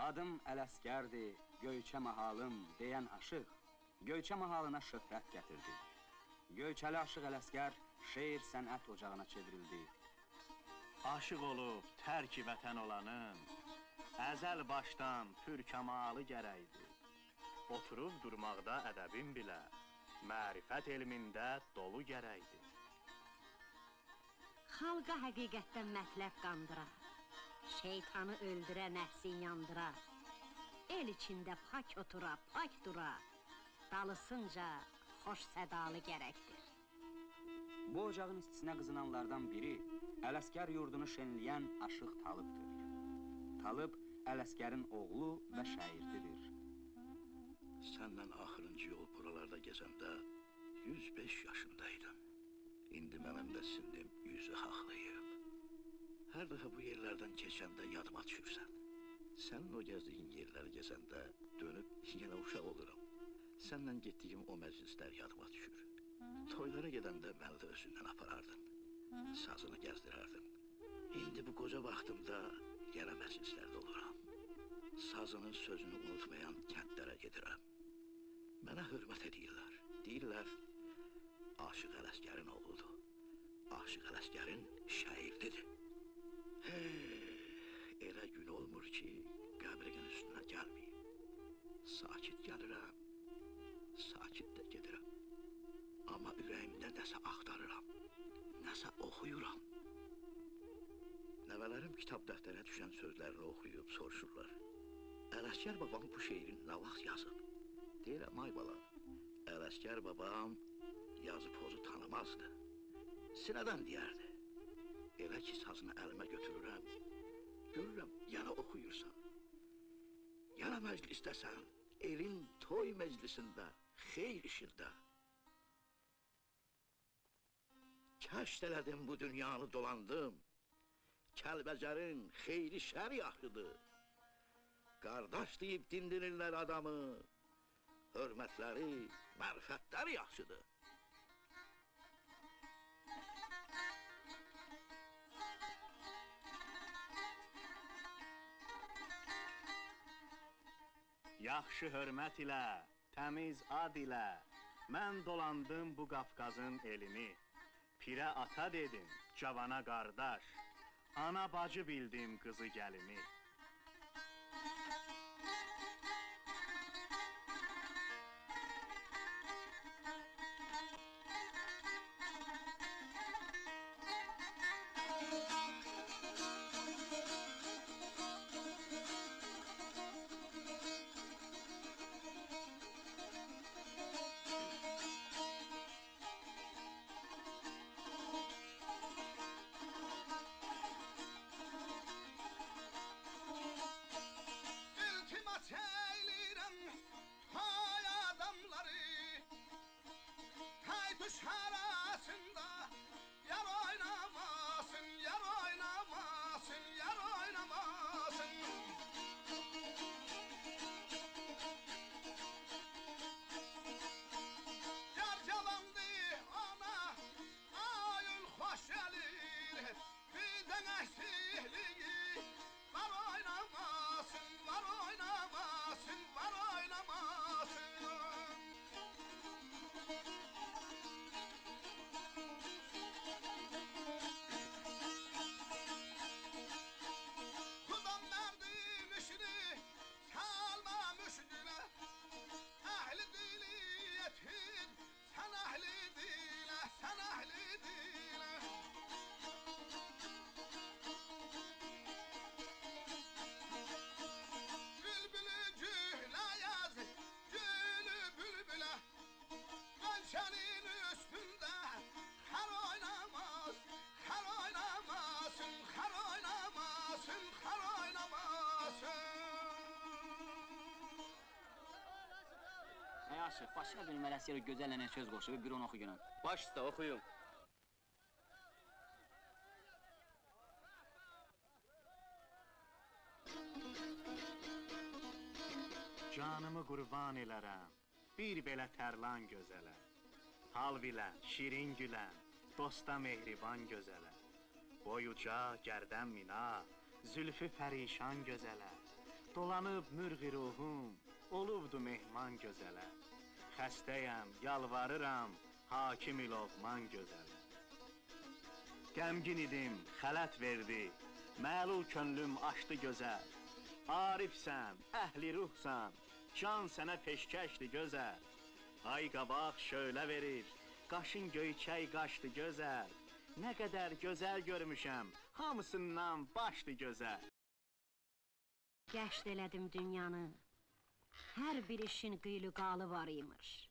Adım Ələsgərdir, Göyçə mahalım deyən aşıq, Göyçə mahalına şöhrət gətirdi. Göyçəli aşıq Ələsgər şeir sənət ocağına çevrildi. Aşıq olub tərk vətən olanın, əzəl başdan pür kəmalı gərəkdir. Oturub durmaqda ədəbin bilə, mərifət elmində dolu gərəkdir. Xalqa həqiqətdən mətləb qandırar, şeytanı öldürə, nəfsin yandırar. El içində pak otura, pak dura, dalısınca xoş sədalı gərəkdir. Bu ocağın istisinə qızınanlardan biri Ələsgər yurdunu şenləyən aşıq Talıbdır. Talıb Ələsgərin oğlu və şairdidir. Səndən axırıncı yol buralarda gəzəndə 105 yaşındaydın. İndi mənim də sindim yüzü haqlayıb. Hər dəfə bu yerlərdən keçəndə yadıma düşürsən. Sənin o gəzdiyin yerləri gəzəndə dönüb yenə uşaq oluram. Səndən getdiyim o məclislər yadıma düşür. Toylara gedəndə məni də özündən aparardın. Sazını gəzdirərdin. İndi bu qoca vaxtımda yenə məclislərdə oluram. Sazının sözünü unutmayan kəndlərə gedirəm. Mənə hörmət edirlər. Deyirlər, Aşıq Ələsgərin oğludur. Aşıq Ələsgərin şairdidir. Elə gün olmur ki, qəbriqin üstünə gəlməyim. Sakit gəlirəm, sakit də gedirəm. Amma ürəyimdə nəsə axtarıram, nəsə oxuyuram. Nəvələrim kitab dəftərə düşən sözlərini oxuyub soruşurlar. Ələsgər babam bu şeirin nə vaxt yazıb? Deyirəm, ay bala, Ələsgər babam yazı pozu tanımazdı. Sinədən deyərdi. Elə ki, sazını əlimə götürürəm, görürəm, yana oxuyursan. Yana məclisdəsən, elin toy məclisində, xeyr işində. Kəşf elədim bu dünyanı dolandım, Kəlbəcərin xeyri şər yaxşıdır. Qardaş deyib dindirirlər adamı, hörmətləri, mərifətləri yaxşıdır. Yaxşı hörmət ilə, təmiz ad ilə, mən dolandım bu Qafqazın elini. Pirə ata dedim, cavana qardaş, ana bacı bildim qızı gəlini. Aşıq, başqa bir mələsiyyə gözəllənə söz qoşuq, bir onu oxu günün. Baş üstə, oxuyum. Canımı qurban elərəm, bir belə tərlan gözələ. Hal bilən, şirin gülən, dosta mehriban gözələ. Boyuca, gərdən mina, zülfü pərişan gözələ. Dolanıb mürği ruhum, olubdu mehman gözələ. Xəstəyəm, yalvarıram, hakim ilovman gözələ. Qəmgin idim, xələt verdi, məlul könlüm açdı gözəl. Arifsən, əhli ruhsan, can sənə peşkəşdi gözəl. Ay qabaq şölə verir, qaşın göyçək qaşdı gözəl. Nə qədər gözəl görmüşəm, hamısından başdı gözəl. Gəşt elədim dünyanı, hər bir işin qıylı-qalı var imiş.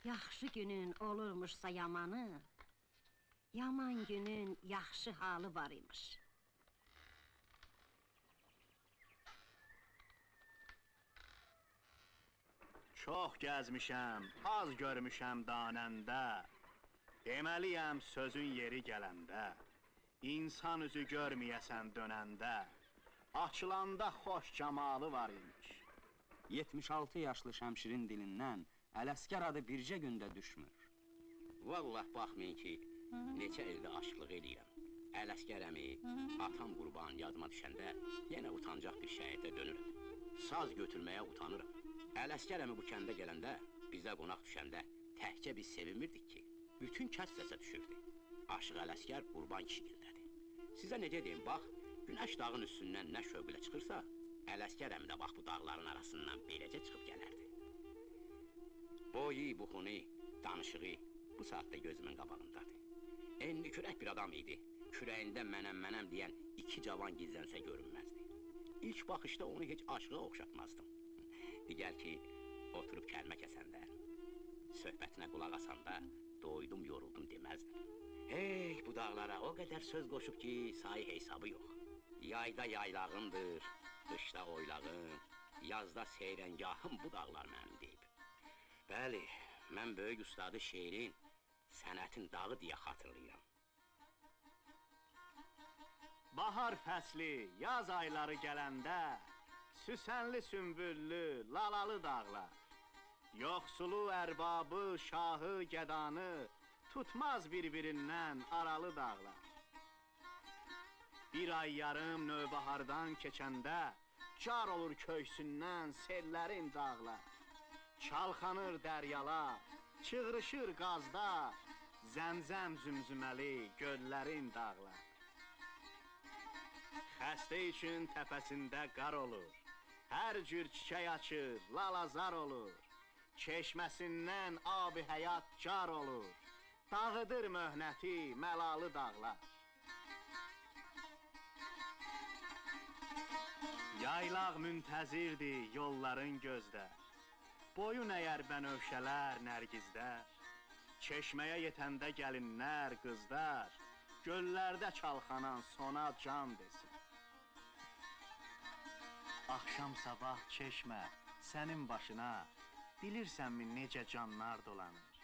Yaxşı günün olurmuşsa yamanı, yaman günün yaxşı halı var imiş. Çox gəzmişəm, az görmüşəm danəndə. Deməliyəm sözün yeri gələndə. İnsan üzü görməyəsən dönəndə. Açılanda xoş camalı var imiş. 76 yaşlı şəmşirin dilindən Ələsgər adı bircə gündə düşmür. Vallah baxmayın ki, neçə ildə aşıqlıq eləyirəm. Ələsgər əmi, atam qurban yadıma düşəndə yenə utancaq bir şəhətə dönürəm. Saz götürməyə utanıram. Ələsgər əmi bu kəndə gələndə, bizə qonaq düşəndə təhcə biz sevinmirdik ki, bütün kəs səsə düşürdü. Aşıq Ələsgər qurban kişigildədir. Sizə necə deyim, bax, günəş dağın üstündən nə şövqülə çıxırsa, Ələsgər əmi də bax bu dağların arasından beləcə çıxıb gələrdi. Boyu, buxunu, danışığı bu saatda gözümün qabağındadır. Enli kürək bir adam idi, kürəyində mənəm deyən iki cavan gizlənsə görünməzdi. İlk baxışda onu heç aşığa oxşatmazdım. Digər ki, oturub kəlmə kəsəndə, söhbətinə qulaq asanda doydum, yoruldum deməzdim. Hey, bu dağlara o qədər söz qoşub ki, sayı hesabı yox. Yayda yaylağımdır, qışda oylağım, yazda seyrəngahım bu dağlar mənim deyib. Bəli, mən böyük ustadı şeirin, sənətin dağı deyə xatırlayıram. Bahar fəsli, yaz ayları gələndə, süsənli sümbüllü, lalalı dağlar. Yoxsulu, ərbabı, şahı, gədanı, tutmaz bir-birindən aralı dağlar. Bir ay yarım növbəhardan keçəndə, car olur köksündən sellərin dağlar. Çalxanır dəryalar, çığrışır qazlar, zəmzəm zümzüməli göllərin dağlar. Xəstə üçün təpəsində qar olur, hər cür çiçək açır, lalazar olur. Çeşməsindən ab-i həyat car olur, dağıdır möhnəti məlalı dağlar. Yaylaq müntəzirdir yolların gözdə, boyun əyər bənövşələr nərgizlər. Çeşməyə yetəndə gəlinlər, qızlar, göllərdə çalxanan sona can desin. Axşam sabah çeşmə, sənin başına, bilirsənmi necə canlar dolanır?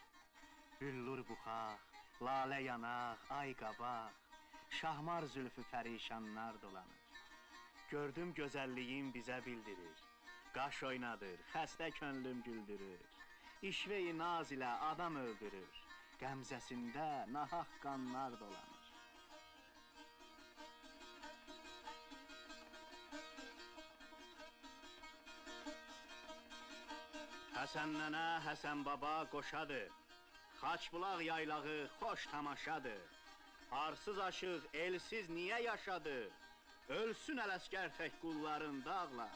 Büllur buxaq, lalə yanaq, ay qabaq, şahmar zülfü pərişanlar dolanır. Gördüm gözəlliyin bizə bildirir, qaş oynadır, xəstə könlüm güldürür. İşvə-i naz ilə adam öldürür, qəmzəsində nahaq qanlar dolanır. Həsən nənə, Həsən baba qoşadır, Xaçbulaq yaylağı xoş tamaşadır. Arsız aşıq, elsiz niyə yaşadı? Ölsün Ələsgər tək qulların dağlar.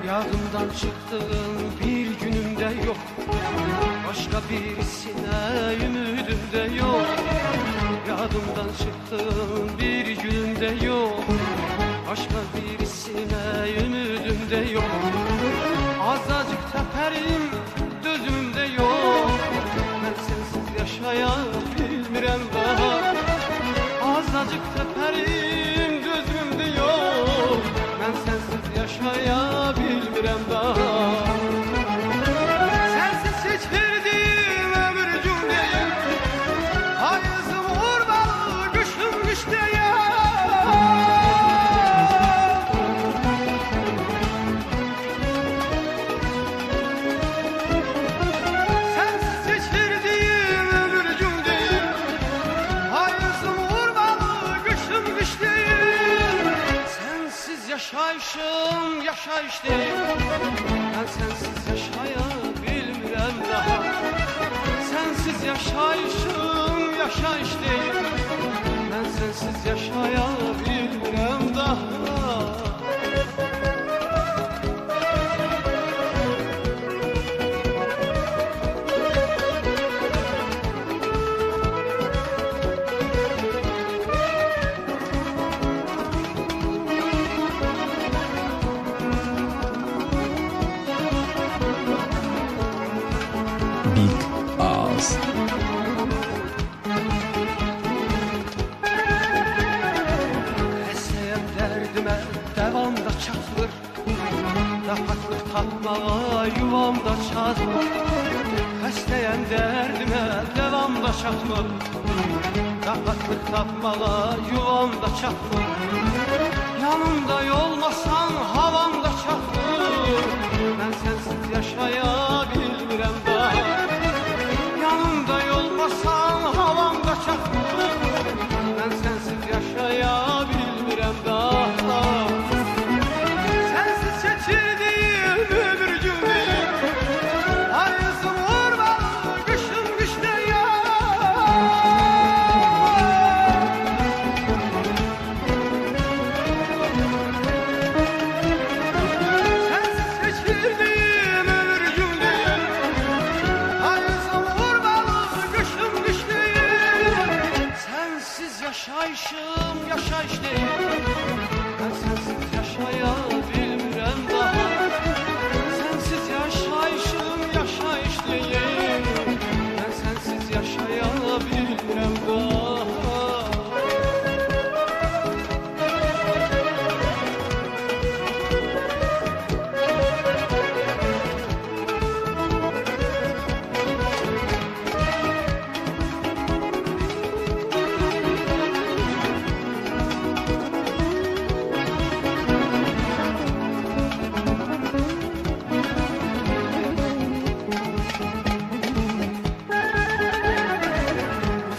Yadımdan çıktığın bir günümde yok, başka birisine ümüdüm de yok. Yadımdan çıktığın bir günümde yok, başka birisine ümüdüm de yok. Azacık teperim, dözümüm de yok, ben sensiz yaşayamam. bilmirəm daha. Azacıq təpərim gözümdə yox, mən sənsiz yaşaya bilmirəm daha. Sənsiz keçirdim ömür gün deyil, ayızım urmalı qışım qış deyil. Sənsiz keçirdim ömür gün deyil, ayızım urmalı qışım qış deyil. Sənsiz yaşayışım yaşayış deyil, mən sənsiz yaşaya bilmirəm daha. Sənsiz yaşayışım yaşayış deyil, mən sənsiz yaşaya bilmirəm daha. Big Ağız. Həsəyəm dərdimə davamda çatmır, rahatlıq tapmağa yuvamda çatmır. Həsəyəm dərdimə davamda çatmır, rahatlıq tapmağa yuvamda çatmır. Yanımda olmasan havamda çatmır, mən sənsiz yaşaya bilmirəm daha. Yanımda olmasan havamda çatmır, mən sənsiz yaşaya bilmirəm daha. Sənsiz keçirdim ömür gün deyil, ayızım urmalı qışım qış deyil. Sənsiz keçirdim ömür gün deyil, ayızım urmalı qışım qış deyil. Sənsiz yaşayışım yaşayış deyil, mən sənsiz yaşaya bilmirəm daha. Sənsiz yaşayışım yaşayış deyil, mən sənsiz yaşaya bilmirəm daha.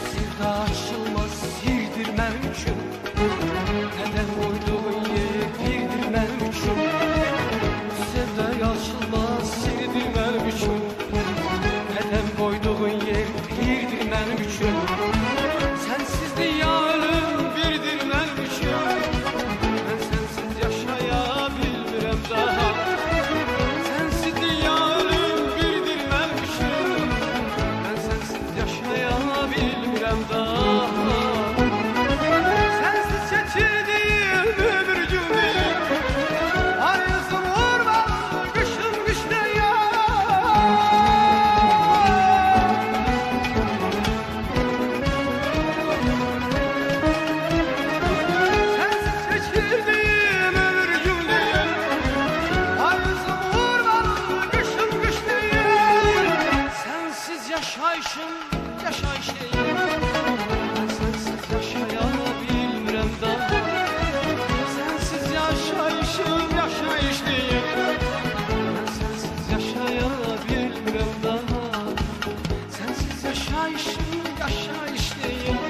Sevda açılmaz sirdir mənim üçün, nədən qoyduğun yer birdir mənim üçün. Sevda açılmaz sirdir mənim üçün, nədən qoyduğun yer birdir mənim üçün. Sənsizlik ya ölüm birdir mənim üçün, mən sənsiz yaşaya bilmirəm daha. Sənsizlik ya ölüm birdir mənim üçün, mən sənsiz yaşaya bilmirəm daha. Sənsiz keçirdim ömür gün deyil, ayızım urmalı qışım qış deyil. Sənsiz keçirdim ömür gün deyil, ayızım urmalı qışım qış deyil. Sənsiz yaşayışım yaşayış deyil, mən sənsiz yaşaya bilmirəm daha. Sənsiz yaşayışım yaşayış deyil, mən sənsiz yaşaya bilmirəm daha. Sənsiz yaşayışım yaşayış deyil,